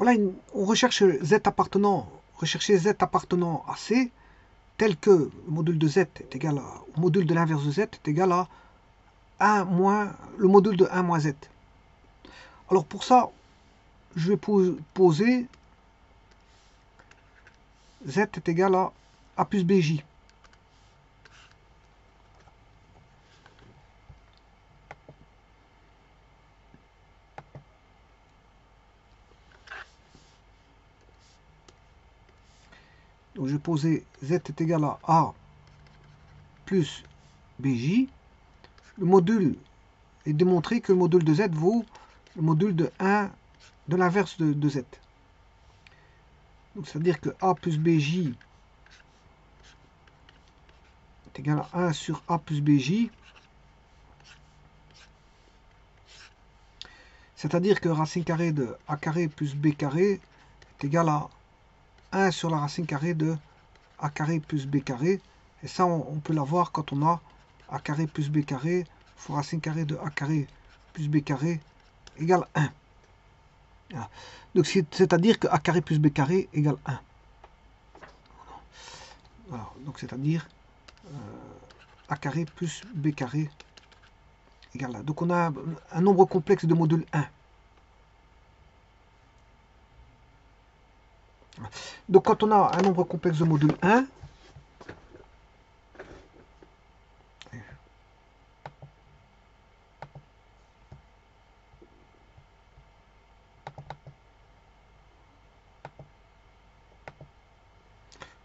voilà, on recherche Z appartenant, rechercher Z appartenant à C, tel que le module de Z est égal au module de l'inverse de Z est égal à 1 moins le module de 1 moins Z. Alors pour ça, je vais poser Z est égal à A plus BJ. Donc je vais poser Z est égal à A plus BJ. Le module est démontré que le module de Z vaut le module de 1 de l'inverse de Z. Donc c'est-à-dire que A plus BJ est égal à 1 sur A plus BJ. C'est-à-dire que racine carrée de A carré plus B carré est égal à 1 sur la racine carrée de A carré plus B carré. Et ça, on peut l'avoir quand on a A carré plus B carré fois racine carrée de A carré plus B carré égale 1. Voilà. Donc c'est-à-dire que A carré plus B carré égale 1. Voilà. Donc c'est-à-dire A carré plus B carré égale 1. Donc on a un nombre complexe de module 1. Donc quand on a un nombre complexe de module 1,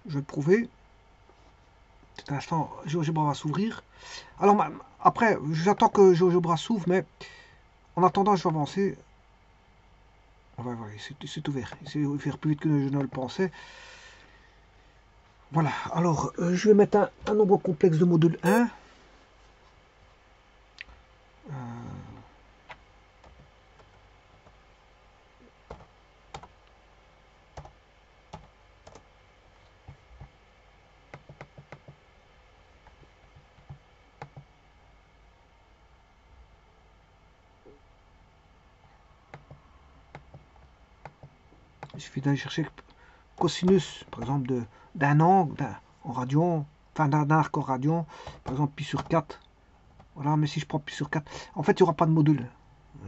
je vais le prouver. Cet instant, GeoGebra va s'ouvrir. Alors après, j'attends que GeoGebra s'ouvre, mais en attendant, je vais avancer. Voilà, c'est ouvert. C'est ouvert plus vite que je ne le pensais. Voilà, alors je vais mettre un nombre complexe de module 1. Il suffit d'aller chercher cosinus, par exemple, d'un angle en radian, enfin d'un arc en radian, par exemple pi sur 4. Voilà, mais si je prends pi sur 4, en fait, il n'y aura pas de module.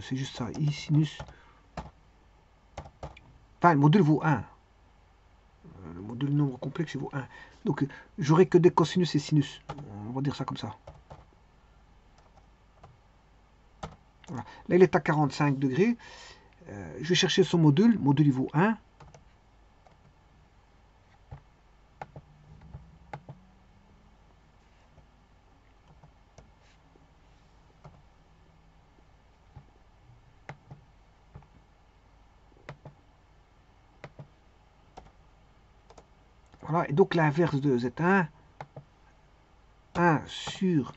C'est juste ça, i sinus. Enfin, le module vaut 1. Le module nombre complexe, il vaut 1. Donc, j'aurai que des cosinus et sinus. On va dire ça comme ça. Voilà. Là, il est à 45 degrés. Je vais chercher son module. Le module, il vaut 1. Voilà. Et donc, l'inverse de Z1, 1 sur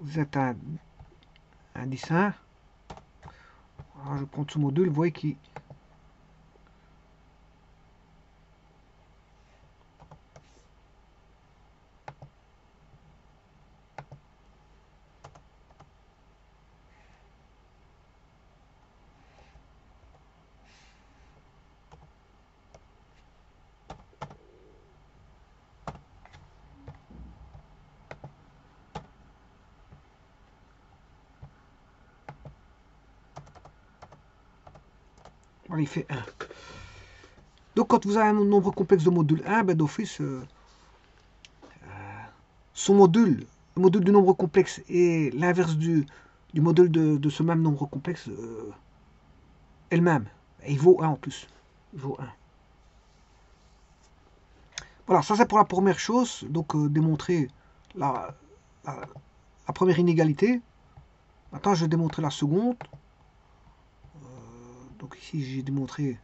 Z1 indice 1. Alors, je prends ce module. Vous voyez qu'il... Voilà, il fait 1. Donc, quand vous avez un nombre complexe de module 1, ben, d'office, son module, le module du nombre complexe et l'inverse du module de ce même nombre complexe est le même. Et il vaut 1 en plus. Il vaut 1. Voilà, ça c'est pour la première chose. Donc, démontrer la première inégalité. Maintenant, je vais démontrer la seconde. Donc ici, j'ai démontré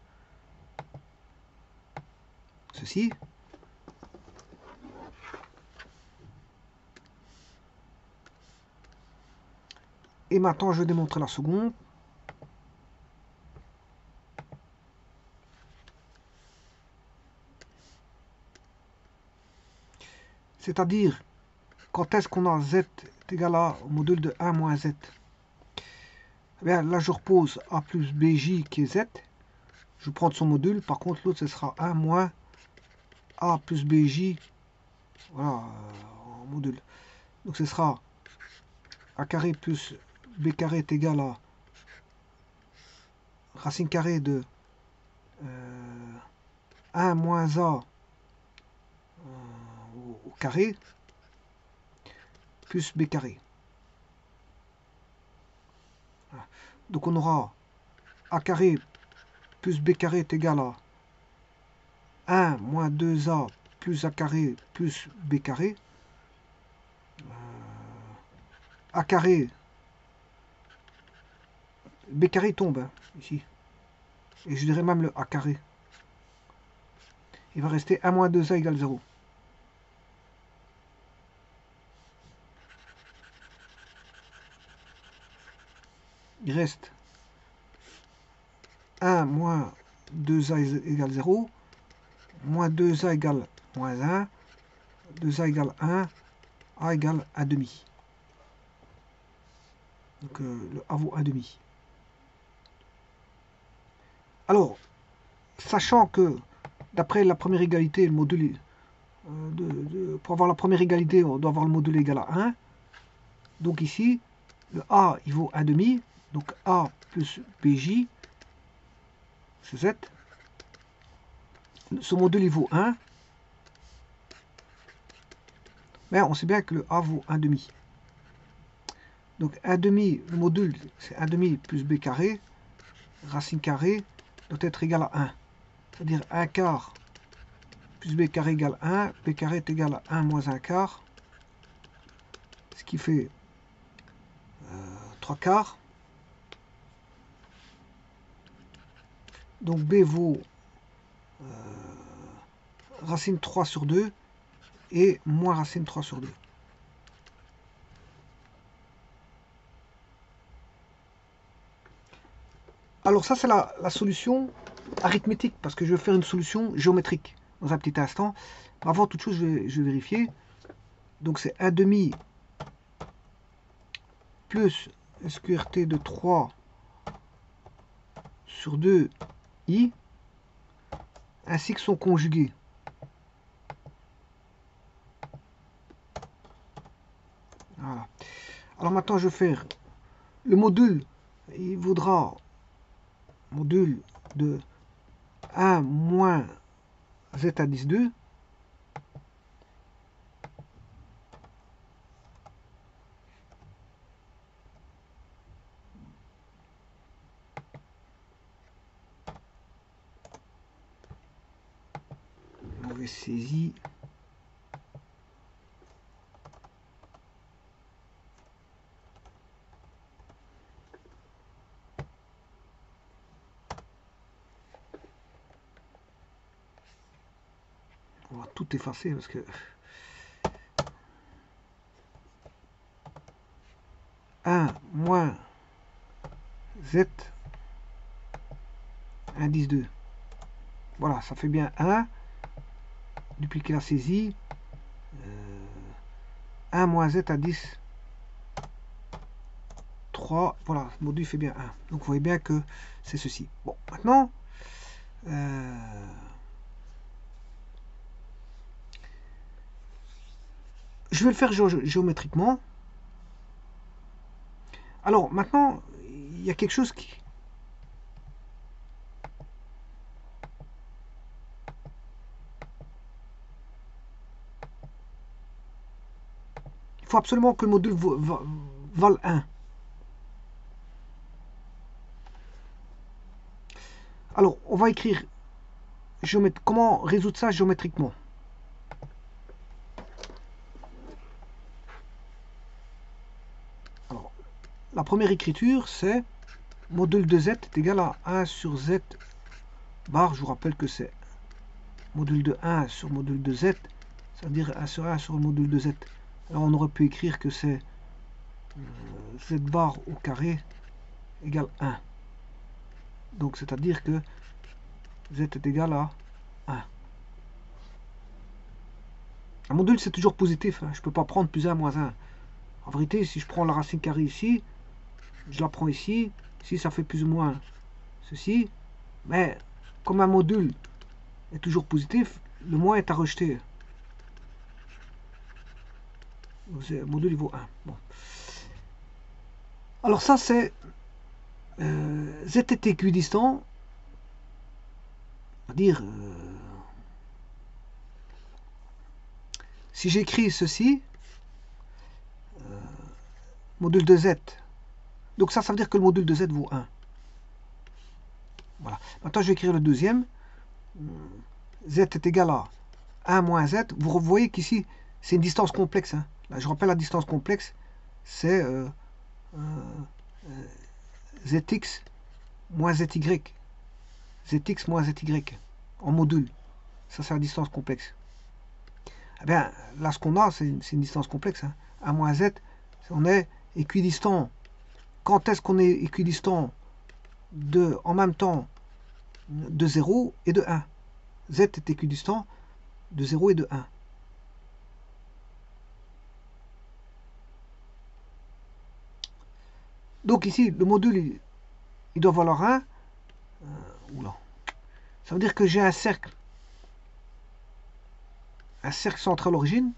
ceci. Et maintenant, je vais démontrer la seconde. C'est-à-dire, quand est-ce qu'on a Z est égal à au module de 1 moins Z. Eh bien, là, je repose A plus BJ qui est Z. je prends son module. Par contre, l'autre, ce sera 1 moins A plus BJ. Voilà, en module. Donc, ce sera A carré plus B carré est égal à racine carrée de 1 moins A au carré plus B carré. Voilà. Donc, on aura A carré plus B carré est égal à 1 moins 2A plus A carré plus B carré. A carré, B carré tombe, hein, ici. Et je dirais même le A carré. Il va rester 1 moins 2A égale 0. Il reste 1 moins 2A égale 0. Moins 2A égale moins 1. 2A égale 1. A égale 1 demi. Donc le A vaut 1 demi. Alors, sachant que d'après la première égalité, le module pour avoir la première égalité, on doit avoir le module égal à 1. Donc ici, le A, il vaut 1 demi. Donc A plus BJ, c'est Z. Ce module, il vaut 1. Mais on sait bien que le A vaut 1 demi. Donc 1 demi, le module, c'est 1 demi plus B carré. Racine carrée doit être égal à 1. C'est-à-dire 1 quart plus B carré égale 1. B carré est égal à 1 moins 1 quart. Ce qui fait 3 quarts. Donc B vaut racine 3 sur 2 et moins racine 3 sur 2. Alors ça c'est la solution arithmétique, parce que je vais faire une solution géométrique dans un petit instant. Avant toute chose, je vais vérifier. Donc c'est 1 demi plus SQRT de 3 sur 2 I, ainsi que son conjugué. Voilà. Alors maintenant, je vais faire le module. Il vaudra module de 1 moins Z à 10 2. Mauvaise saisie. On va tout effacer parce que 1 moins Z 1 10 2. Voilà, ça fait bien 1. Dupliquer la saisie. 1 moins Z à 10 3. Voilà, le module fait bien 1. Donc vous voyez bien que c'est ceci. Bon, maintenant je vais le faire géométriquement. Alors maintenant, il y a quelque chose qui... Il faut absolument que le module vale 1. Alors, on va écrire comment résoudre ça géométriquement. Alors, la première écriture, c'est module de Z est égal à 1 sur Z bar. Je vous rappelle que c'est module de 1 sur module de Z, c'est-à-dire 1 sur 1 sur le module de Z. Alors, on aurait pu écrire que c'est Z bar au carré égale 1. Donc, c'est-à-dire que Z est égal à 1. Un module, c'est toujours positif. Hein. Je ne peux pas prendre plus 1 moins 1. En vérité, si je prends la racine carrée ici, je la prends ici. Ici, ça fait plus ou moins ceci. Mais comme un module est toujours positif, le moins est à rejeter. Le module il vaut 1. Bon. Alors ça c'est z est équidistant, dire si j'écris ceci, module de z, donc ça veut dire que le module de z vaut 1. Voilà. Maintenant je vais écrire le deuxième. Z est égal à 1 moins z. Vous voyez qu'ici c'est une distance complexe. Hein. Là, je rappelle la distance complexe, c'est zx moins zy. Zx moins zy en module. Ça c'est la distance complexe. Eh bien, là ce qu'on a, c'est une distance complexe. Hein. 1 moins z, on est équidistant. Quand est-ce qu'on est équidistant en même temps de 0 et de 1? Z est équidistant de 0 et de 1. Donc ici, le module, il doit valoir 1. Oula. Ça veut dire que j'ai un cercle centré à l'origine.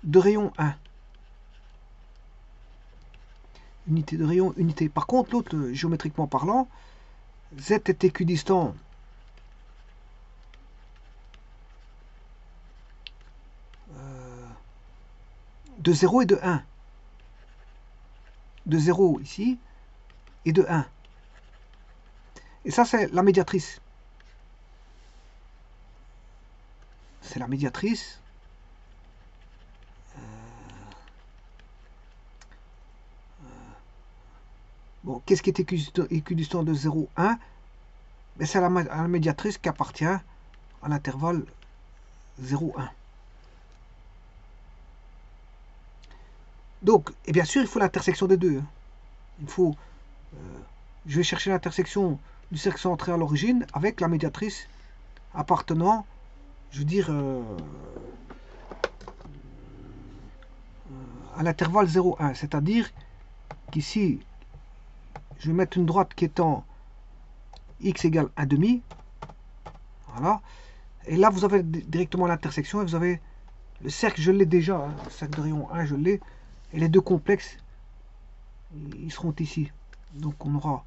De rayon 1. Unité de rayon, unité. Par contre, l'autre, géométriquement parlant, Z est équidistant de 0 et de 1. De 0 ici et de 1. Et ça, c'est la médiatrice. C'est la médiatrice. Bon, qu'est-ce qui est équidistant de 0, 1? C'est la médiatrice qui appartient à l'intervalle 0, 1. Donc, et bien sûr, il faut l'intersection des deux. Hein. Il faut, je vais chercher l'intersection du cercle centré à l'origine avec la médiatrice appartenant, je veux dire, à l'intervalle 0, 1. C'est-à-dire qu'ici, je vais mettre une droite qui est en x égale 1,5. Voilà. Et là, vous avez directement l'intersection et vous avez le cercle, je l'ai déjà. Hein, le cercle de rayon 1, je l'ai. Et les deux complexes, ils seront ici. Donc on aura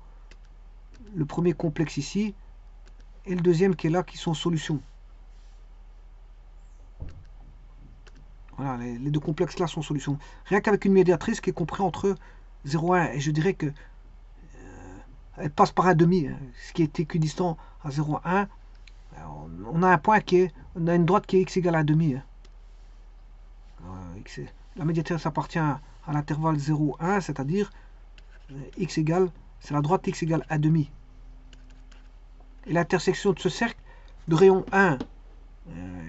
le premier complexe ici et le deuxième qui est là, qui sont solutions. Voilà, les deux complexes là sont solutions. Rien qu'avec une médiatrice qui est comprise entre 0 et 1. Et je dirais que elle passe par 1,5. Hein, ce qui est équidistant à 0, 1. On a un point qui est, on a une droite qui est x égale à 1,5. Hein. La médiatrice appartient à l'intervalle 0, 1, c'est-à-dire x égale, c'est la droite x égale 1,5. Et l'intersection de ce cercle de rayon 1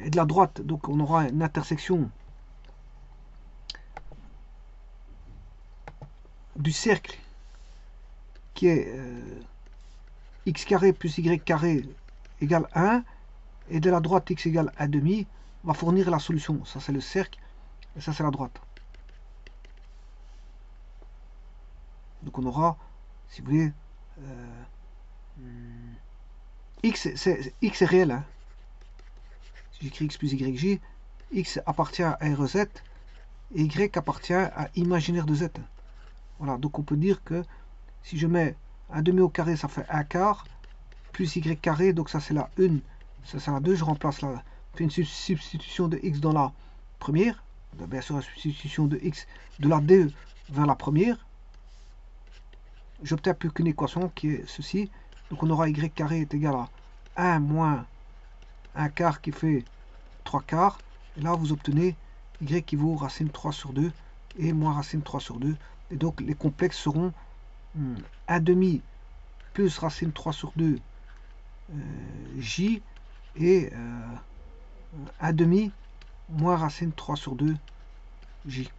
et de la droite, donc on aura une intersection du cercle qui est x carré plus y carré égale 1, et de la droite x égale 1,5 va fournir la solution. Ça c'est le cercle, et ça c'est la droite. Donc on aura, si vous voulez, x est réel. Hein. Si j'écris x plus yj, x appartient à RZ, et y appartient à imaginaire de z. Voilà, donc on peut dire que si je mets 1,5 au carré, ça fait 1 quart, plus y carré, donc ça c'est la 1, ça c'est la 2, je remplace la, je fais une substitution de x dans la première, bien sûr la substitution de x de la 2 vers la première, j'obtiens plus qu'une équation qui est ceci, donc on aura y carré est égal à 1 moins 1 quart qui fait 3 quarts, et là vous obtenez y qui vaut racine 3 sur 2 et moins racine 3 sur 2, et donc les complexes seront 1,5 plus racine 3 sur 2 j et 1,5 moins racine 3 sur 2 j.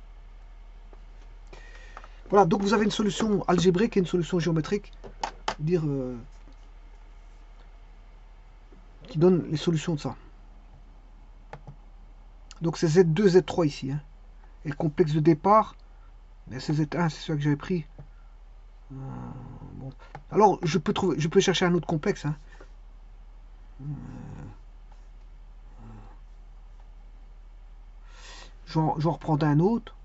Voilà, donc vous avez une solution algébrique et une solution géométrique, dire qui donne les solutions de ça. Donc c'est Z2, Z3 ici. Hein. Et le complexe de départ, mais c'est Z1, c'est celui que j'avais pris. Bon. Alors, je peux chercher un autre complexe. Hein. J'en reprends un autre.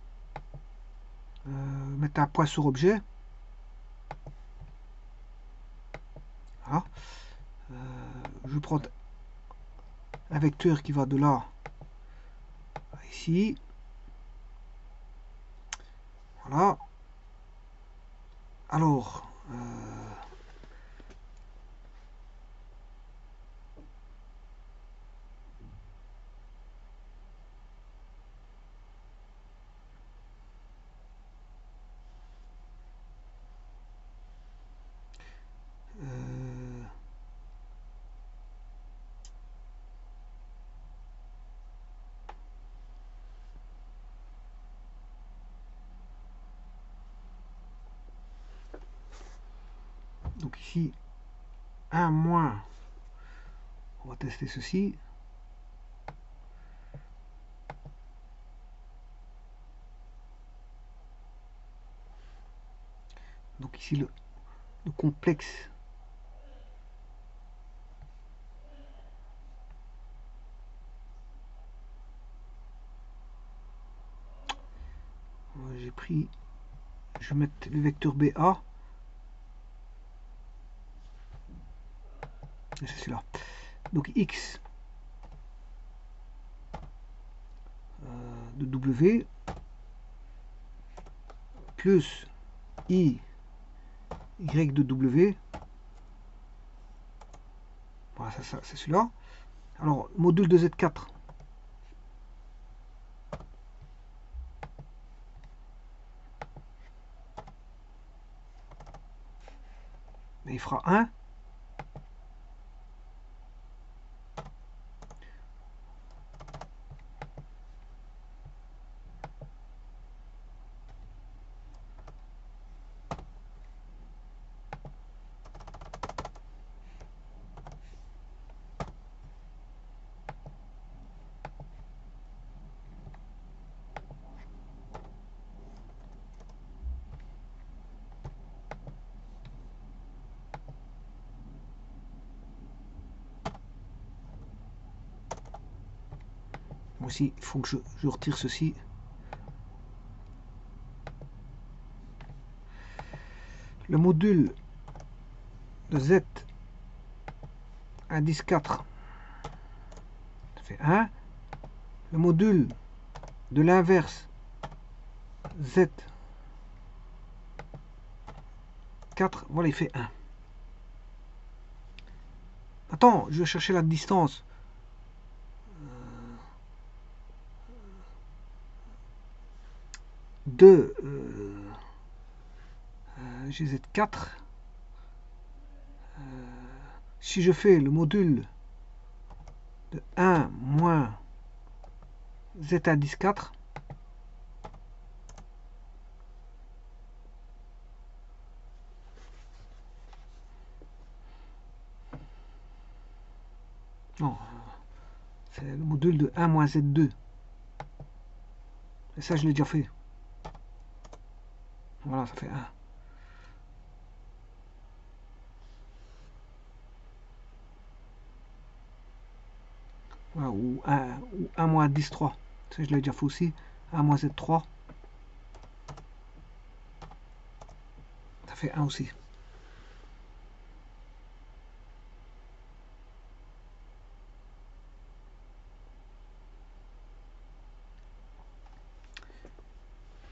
Mettre un point sur objet. Voilà. Je prends un vecteur qui va de là à ici. Voilà. Alors, donc ici, 1 moins, on va tester ceci. Donc ici, le complexe j'ai pris, je vais mettre le vecteur BA, c'est celui-là. Donc X de W plus I Y de W. Voilà, ça c'est celui-là. Alors, module de Z4. Mais il fera 1. Aussi, il faut que je retire ceci. Le module de Z indice 4, ça fait 1. Le module de l'inverse Z 4, voilà, il fait 1. Attends, je vais chercher la distance. De GZ4. Si je fais le module de 1 moins Z indice 4, non, c'est le module de 1 moins Z2. Et ça, je l'ai déjà fait. Voilà, ça fait 1. Voilà, ou 1 moins 10, 3. Ça, je l'ai déjà fait aussi. 1 moins Z3. Ça fait 1 aussi.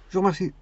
Je vous remercie.